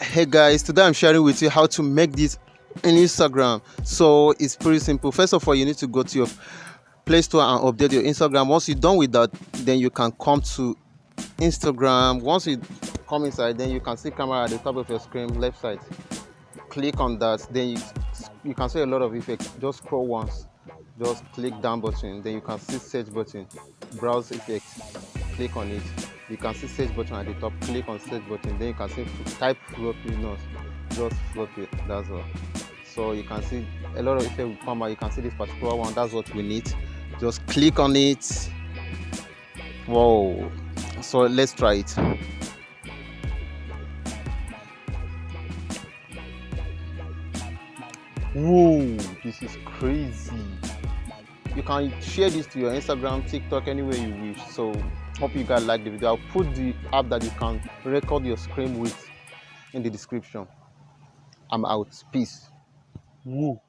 Hey guys, today I'm sharing with you how to make this in Instagram. So it's pretty simple. First of all, you need to go to your Play Store and update your Instagram. Once you're done with that, then you can come to Instagram. Once you come inside, then you can see camera at the top of your screen, left side. Click on that, then you can see a lot of effects. Just scroll once, just click down button, then you can see search button, browse effects, click on it. You can see search button at the top, click on search button, then you can see type Floppy, no, just Floppy, that's all. So you can see a lot of effects will come out. You can see this particular one, that's what we need. Just click on it. Whoa, so let's try it. Whoa, this is crazy. You can share this to your Instagram, TikTok, anywhere you wish. So hope you guys like the video. I'll put the app that you can record your screen with in the description. I'm out. Peace. Woo.